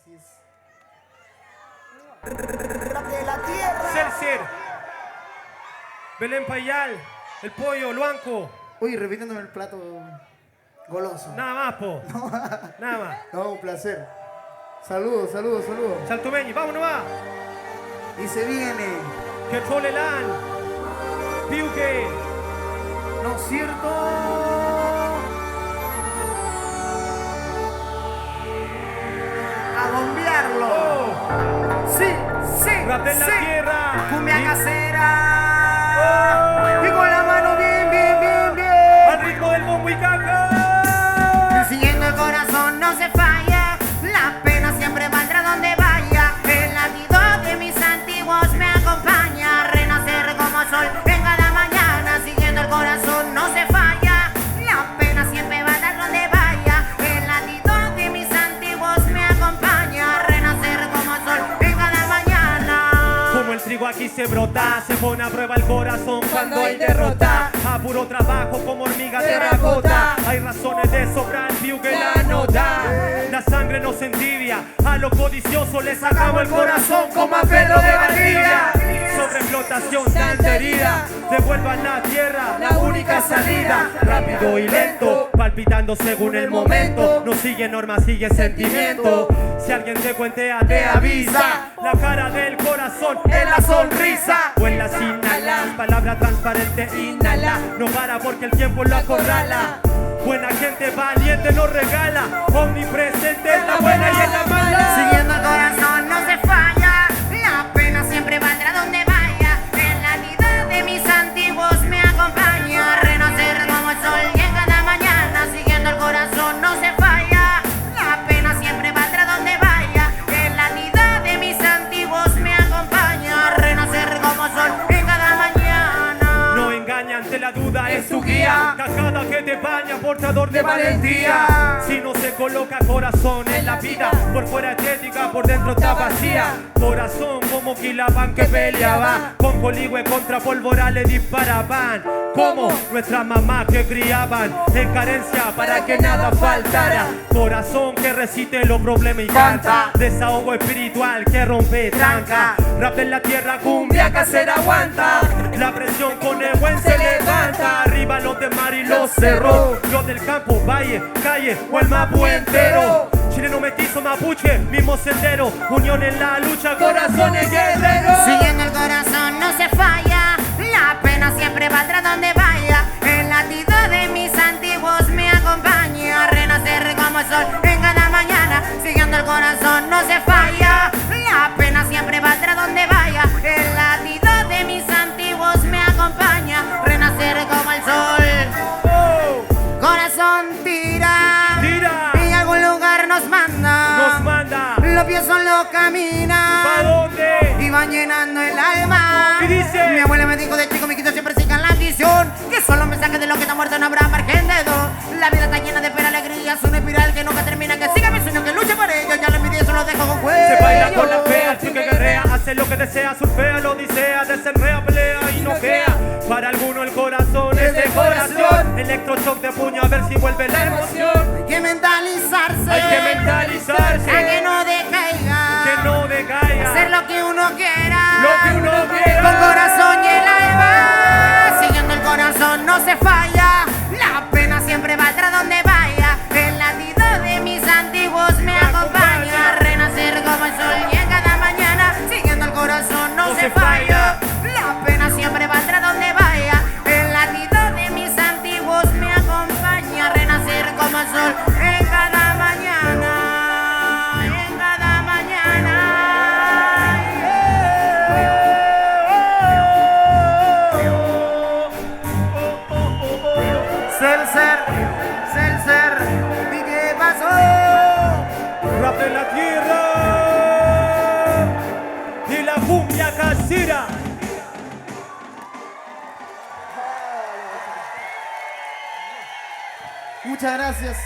Así es. Rap de la tierra. Celsier, Belén Payal, el pollo, Luanco. Uy, repitiéndome el plato goloso. Nada más, po. Nada más. No, un placer. Saludos, saludos, saludos. Saltumeñi, vámonos más. Y se viene. Que Trolelan, Piuque. ¿No es cierto? A bombearlo. Oh. Sí, sí, Rap en la sí. tierra. Cumbia Y- casera. Oh. Y con la mano bien, bien, bien, bien. Al ritmo del bombo y caca. Siguiendo el corazón no se falla. La pena siempre valdrá donde vaya. El latido de mis antiguos me acompaña. Renacer como sol en cada mañana. Siguiendo el corazón no se falla. La pena siempre valdrá donde vaya. El latido de mis antiguos me acompaña. Renacer como sol en cada mañana. Como el trigo aquí se brota, se pone a prueba el corazón cuando hay derrota. A puro trabajo como hormiga terracota. Hay razones de sobrar, Piuque la nota. La sangre no se entibia, a lo codicioso le sacamos el corazón como a Pedro de Valdivia. Sobreexplotación, tanta herida, devuelvan la tierra, la única salida. Rápido y lento, palpitando según el momento. No sigue norma, sigue sentimiento. Si alguien te cuentea, te avisa. La cara del corazón en la sonrisa o en las inhalas. Palabra transparente, inhala. No para porque el tiempo lo acorrala. Buena gente valiente nos regala. Omnipresente en la buena y en la mala. Siguiendo el corazón no se falla. La pena siempre valdrá donde vaya. El latido de mis antiguos me acompaña. Renacer como el sol y en cada mañana. Siguiendo el corazón no se falla. La pena siempre valdrá donde vaya. El latido de mis antiguos me acompaña. Renacer como el sol en cada mañana. No engaña ante la duda, es tu guía. Cajada que te baña, portador de valentía. Si no se coloca corazón en la vida, por fuera estética, por dentro está vacía. Corazón como Quilapán que peleaba, con coligüe contra pólvora le disparaban. Como nuestras mamás que criaban en carencia para que nada faltara. Corazón que resiste los problemas y canta. Desahogo espiritual que rompe tranca. Rap en la tierra, cumbia casera aguanta. La presión con el buen se levanta. Arriba los de mar y los cerros. Los del campo, valle, calle o el mapu entero. Chileno mestizo, mapuche, mismo sendero. Unión en la lucha, corazones guerreros. Siguiendo el corazón no se falla. La pena siempre valdrá donde vaya. El latido de mis antiguos me acompaña. Renacer como el sol en cada mañana. Siguiendo el corazón no se falla. La pena siempre valdrá donde vaya. El latido de mis antiguos me acompaña. Renacer como el sol. Oh, Corazón tira. tira, Y a algún lugar nos manda. nos manda. Los pies solo caminan. ¿Pa' dónde? Y van llenando el alma. Y dice: mi abuela me dijo de chico, mi hijito siempre sigan la ambición. Que solo me saque de lo que está muerto, no habrá margen de dos. La vida está llena de pena, alegría, es una espiral que nunca termina. Que siga mi sueño, que luche por ello. Ya lo envidia, eso lo dejo con cuello. Se baila con la fea, el chico que guerrea, hace lo que desea, surfea, lo odisea, desenrea, pelea y noquea. Para alguno el corazón es de corazón. Electroshock de puño a ver si vuelve la emoción. Hay que mentalizarse. Hay que mentalizarse. A que no decaiga. Que no decaiga. Hacer lo que uno quiera. Lo que uno quiera. Con corazón y el alma. Siguiendo el corazón no se falla. La pena siempre valdrá donde vaya. El latido de mis antiguos me acompaña. Renacer como el sol y en cada mañana. Siguiendo el corazón no se falla. La pena siempre valdrá donde vaya. El latido de mis antiguos me acompaña. Renacer como el sol en cada mañana. En cada mañana. Celser, ¿y qué pasó? Rap de la tierra y la cumbia casera. Muchas gracias.